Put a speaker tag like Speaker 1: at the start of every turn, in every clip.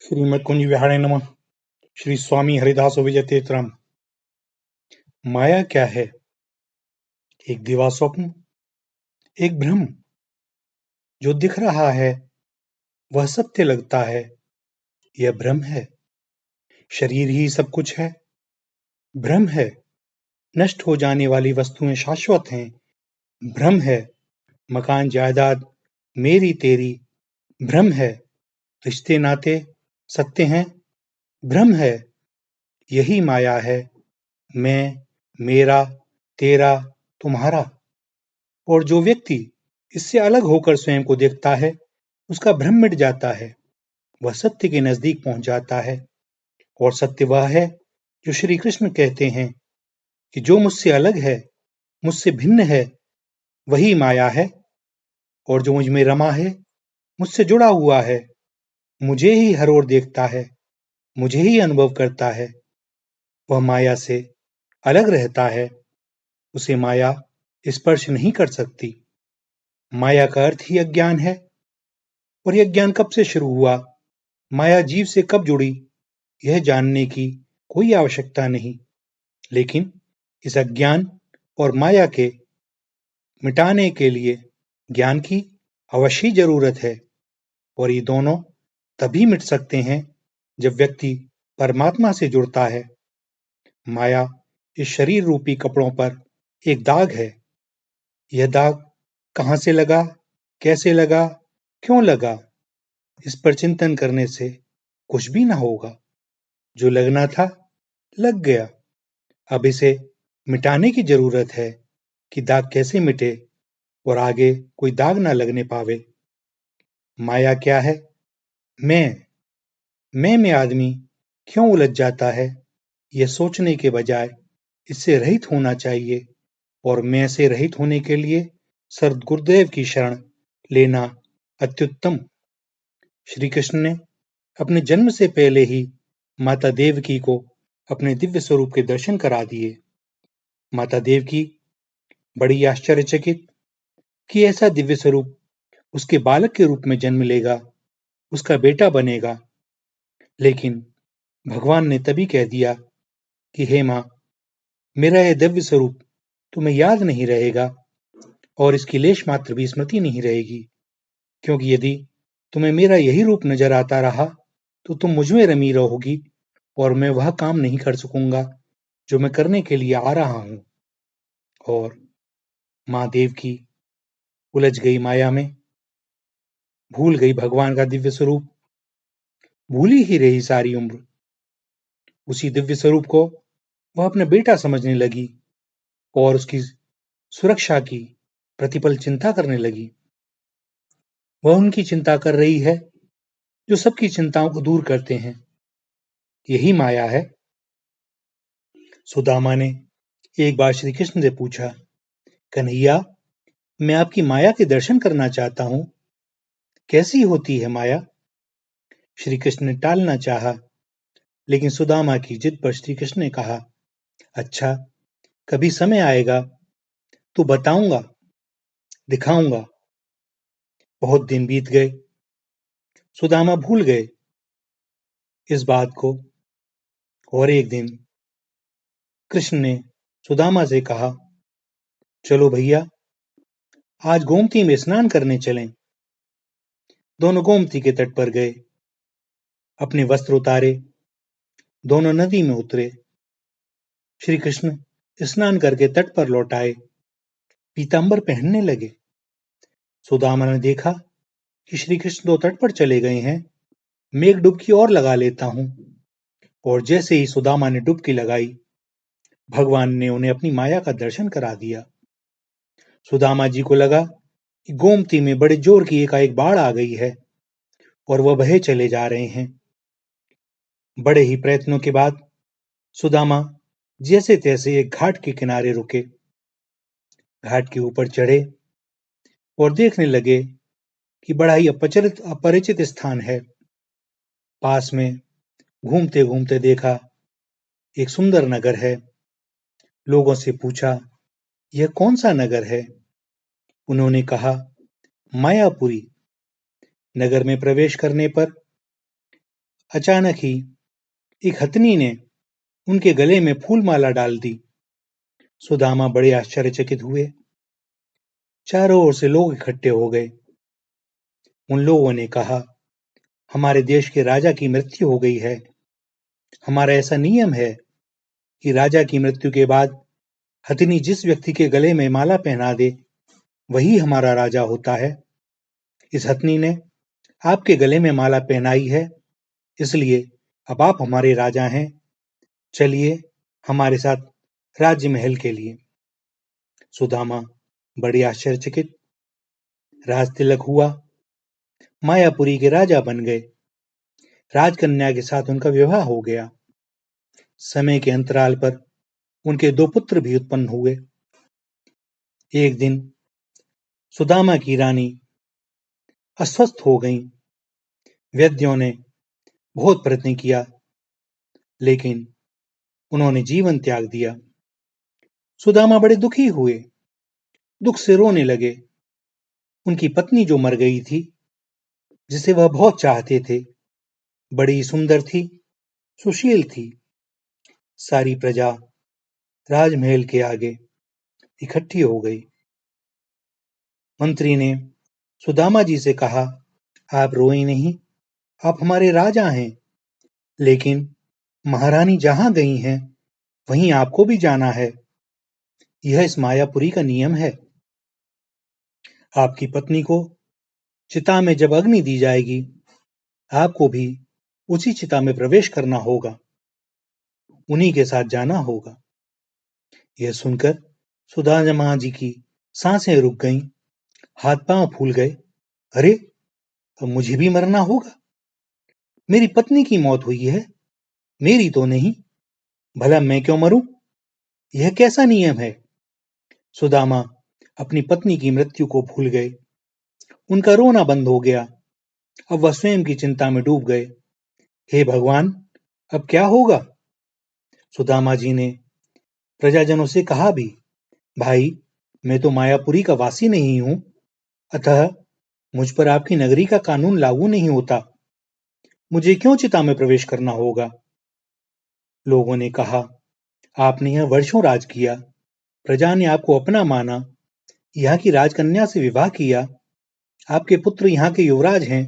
Speaker 1: श्रीमद् कुंज विहारे नमः। श्री स्वामी हरिदास विजय तीर्थराम। माया क्या है? एक दिवा स्वप्न, एक भ्रम। जो दिख रहा है वह सत्य लगता है, यह भ्रम है। शरीर ही सब कुछ है, भ्रम है। नष्ट हो जाने वाली वस्तुएं शाश्वत हैं, भ्रम है। मकान जायदाद मेरी तेरी, भ्रम है। रिश्ते नाते सत्य हैं, भ्रम है। यही माया है, मैं, मेरा, तेरा, तुम्हारा। और जो व्यक्ति इससे अलग होकर स्वयं को देखता है, उसका भ्रम मिट जाता है। वह सत्य के नजदीक पहुंच जाता है। और सत्य वह है जो श्री कृष्ण कहते हैं कि जो मुझसे अलग है, मुझसे भिन्न है, वही माया है। और जो मुझ में रमा है, मुझसे जुड़ा हुआ है, मुझे ही हर ओर देखता है, मुझे ही अनुभव करता है, वह माया से अलग रहता है। उसे माया स्पर्श नहीं कर सकती। माया का अर्थ ही अज्ञान है। और यह ज्ञान कब से शुरू हुआ, माया जीव से कब जुड़ी, यह जानने की कोई आवश्यकता नहीं। लेकिन इस अज्ञान और माया के मिटाने के लिए ज्ञान की अवश्य जरूरत है। और ये दोनों तभी मिट सकते हैं जब व्यक्ति परमात्मा से जुड़ता है। माया इस शरीर रूपी कपड़ों पर एक दाग है। यह दाग कहाँ से लगा, कैसे लगा, क्यों लगा, इस पर चिंतन करने से कुछ भी ना होगा। जो लगना था लग गया। अब इसे मिटाने की जरूरत है कि दाग कैसे मिटे और आगे कोई दाग ना लगने पावे। माया क्या है? मैं में आदमी क्यों उलझ जाता है, यह सोचने के बजाय इससे रहित होना चाहिए। और मैं से रहित होने के लिए सद्गुरुदेव की शरण लेना अत्युत्तम। श्री कृष्ण ने अपने जन्म से पहले ही माता देवकी को अपने दिव्य स्वरूप के दर्शन करा दिए। माता देवकी बड़ी आश्चर्यचकित कि ऐसा दिव्य स्वरूप उसके बालक के रूप में जन्म लेगा, उसका बेटा बनेगा। लेकिन भगवान ने तभी कह दिया कि हे माँ, मेरा यह दिव्य स्वरूप तुम्हें याद नहीं रहेगा और इसकी लेश मात्र भी स्मृति नहीं रहेगी। क्योंकि यदि तुम्हें मेरा यही रूप नजर आता रहा तो तुम मुझ में रमी रहोगी और मैं वह काम नहीं कर सकूंगा जो मैं करने के लिए आ रहा हूं। और माँ देवकी उलझ गई माया में, भूल गई भगवान का दिव्य स्वरूप, भूली ही रही सारी उम्र। उसी दिव्य स्वरूप को वह अपना बेटा समझने लगी और उसकी सुरक्षा की प्रतिपल चिंता करने लगी। वह उनकी चिंता कर रही है जो सबकी चिंताओं को दूर करते हैं। यही माया है। सुदामा ने एक बार श्री कृष्ण से पूछा, कन्हैया, मैं आपकी माया के दर्शन करना चाहता हूं, कैसी होती है माया? श्री कृष्ण ने टालना चाहा, लेकिन सुदामा की जिद पर श्री कृष्ण ने कहा, अच्छा, कभी समय आएगा तो बताऊंगा, दिखाऊंगा। बहुत दिन बीत गए, सुदामा भूल गए इस बात को। और एक दिन कृष्ण ने सुदामा से कहा, चलो भैया, आज गोमती में स्नान करने चलें। दोनों गोमती के तट पर गए, अपने वस्त्र उतारे, दोनों नदी में उतरे। श्री कृष्ण स्नान करके तट पर लौट आए, पीतांबर पहनने लगे। सुदामा ने देखा कि श्री कृष्ण तो तट पर चले गए हैं, मैं एक डुबकी और लगा लेता हूं। और जैसे ही सुदामा ने डुबकी लगाई, भगवान ने उन्हें अपनी माया का दर्शन करा दिया। सुदामा जी को लगा कि गोमती में बड़े जोर की एकाएक बाढ़ आ गई है और वह बहे चले जा रहे हैं। बड़े ही प्रयत्नों के बाद सुदामा जैसे तैसे एक घाट के किनारे रुके, घाट के ऊपर चढ़े और देखने लगे कि बड़ा ही अपरिचित स्थान है। पास में घूमते घूमते देखा एक सुंदर नगर है। लोगों से पूछा, यह कौन सा नगर है? उन्होंने कहा, मायापुरी। नगर में प्रवेश करने पर अचानक ही एक हथनी ने उनके गले में फूल माला डाल दी। सुदामा बड़े आश्चर्यचकित हुए। चारों ओर से लोग इकट्ठे हो गए। उन लोगों ने कहा, हमारे देश के राजा की मृत्यु हो गई है। हमारा ऐसा नियम है कि राजा की मृत्यु के बाद हथनी जिस व्यक्ति के गले में माला पहना दे, वही हमारा राजा होता है। इस हथनी ने आपके गले में माला पहनाई है, इसलिए अब आप हमारे राजा हैं। चलिए हमारे साथ राज्य महल के लिए। सुदामा बड़ी आश्चर्यचकित। राज तिलक हुआ। मायापुरी के राजा बन गए। राजकन्या के साथ उनका विवाह हो गया। समय के अंतराल पर उनके 2 पुत्र भी उत्पन्न हुए। एक दिन सुदामा की रानी अस्वस्थ हो गईं। वैद्यों ने बहुत प्रयत्न किया, लेकिन उन्होंने जीवन त्याग दिया। सुदामा बड़े दुखी हुए, दुख से रोने लगे। उनकी पत्नी जो मर गई थी, जिसे वह बहुत चाहते थे, बड़ी सुंदर थी, सुशील थी। सारी प्रजा राजमहल के आगे इकट्ठी हो गई। मंत्री ने सुदामा जी से कहा, आप रोएं नहीं, आप हमारे राजा हैं, लेकिन महारानी जहां गई हैं, वहीं आपको भी जाना है। यह इस मायापुरी का नियम है। आपकी पत्नी को चिता में जब अग्नि दी जाएगी, आपको भी उसी चिता में प्रवेश करना होगा, उन्हीं के साथ जाना होगा। यह सुनकर सुदामा जी की सांसें रुक गईं, हाथ पांव फूल गए। अरे, अब मुझे भी मरना होगा। मेरी पत्नी की मौत हुई है, मेरी तो नहीं। भला मैं क्यों मरूं? यह कैसा नियम है? सुदामा अपनी पत्नी की मृत्यु को भूल गए। उनका रोना बंद हो गया। अब वह स्वयं की चिंता में डूब गए। हे भगवान, अब क्या होगा? सुदामा जी ने प्रजाजनों से कहा भी, भाई, मैं तो मायापुरी का वासी नहीं हूं, अतः मुझ पर आपकी नगरी का कानून लागू नहीं होता। मुझे क्यों चिता में प्रवेश करना होगा? लोगों ने कहा, आपने यह वर्षों राज किया, प्रजा ने आपको अपना माना, यहाँ की राजकन्या से विवाह किया, आपके पुत्र यहाँ के युवराज हैं,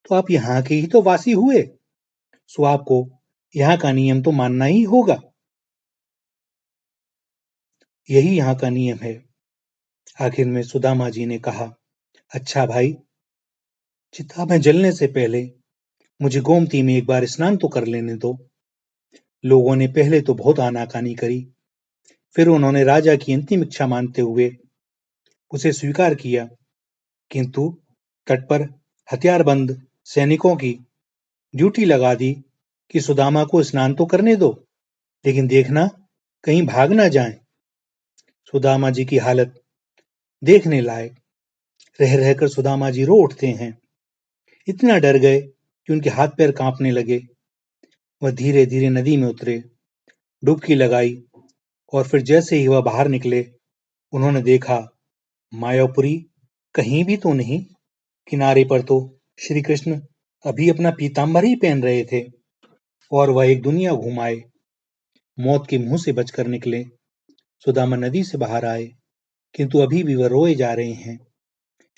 Speaker 1: तो आप यहाँ के ही तो वासी हुए, सो आपको यहाँ का नियम तो मानना ही होगा। यही यहाँ का नियम है। आखिर में सुदामा जी ने कहा, अच्छा भाई, चिता में जलने से पहले मुझे गोमती में एक बार स्नान तो कर लेने दो। लोगों ने पहले तो बहुत आनाकानी करी, फिर उन्होंने राजा की अंतिम इच्छा मानते हुए उसे स्वीकार किया, किंतु तट पर हथियारबंद सैनिकों की ड्यूटी लगा दी कि सुदामा को स्नान तो करने दो, लेकिन देखना कहीं भाग ना जाएं। सुदामा जी की हालत देखने लायक। रह रहकर सुदामा जी रो उठते हैं। इतना डर गए कि उनके हाथ पैर कांपने लगे। वह धीरे धीरे नदी में उतरे, डुबकी लगाई, और फिर जैसे ही वह बाहर निकले, उन्होंने देखा, मायापुरी कहीं भी तो नहीं। किनारे पर तो श्री कृष्ण अभी अपना पीताम्बर ही पहन रहे थे, और वह एक दुनिया घूम आए। मौत के मुंह से बचकर निकले। सुदामा नदी से बाहर आए, किंतु अभी भी वह रोए जा रहे हैं।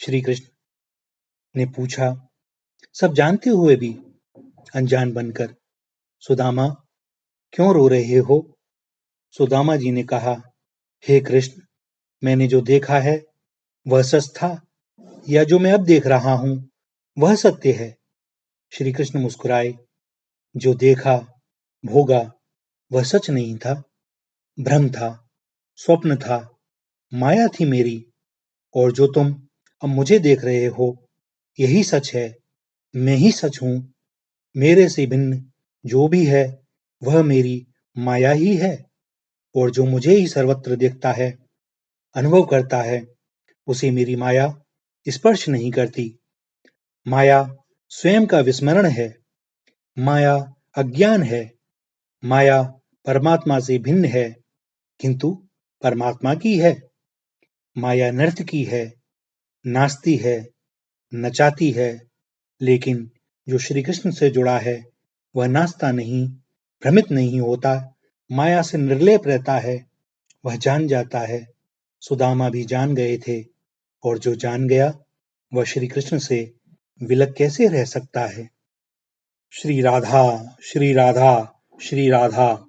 Speaker 1: श्री कृष्ण ने पूछा, सब जानते हुए भी अनजान बनकर, सुदामा, क्यों रो रहे हो? सुदामा जी ने कहा, हे कृष्ण, मैंने जो देखा है वह सच था, या जो मैं अब देख रहा हूं वह सत्य है? श्री कृष्ण मुस्कुराए, जो देखा भोगा वह सच नहीं था, भ्रम था, स्वप्न था, माया थी मेरी, और जो तुम अब मुझे देख रहे हो यही सच है। मैं ही सच हूं। मेरे से भिन्न जो भी है वह मेरी माया ही है, और जो मुझे ही सर्वत्र देखता है, अनुभव करता है, उसे मेरी माया स्पर्श नहीं करती। माया स्वयं का विस्मरण है। माया अज्ञान है। माया परमात्मा से भिन्न है, किंतु परमात्मा की है। माया नर्तकी है, नाचती है, नचाती है, लेकिन जो श्री कृष्ण से जुड़ा है वह नाचता नहीं, भ्रमित नहीं होता, माया से निर्लेप रहता है। वह जान जाता है, सुदामा भी जान गए थे, और जो जान गया वह श्री कृष्ण से विलग कैसे रह सकता है। श्री राधा, श्री राधा, श्री राधा।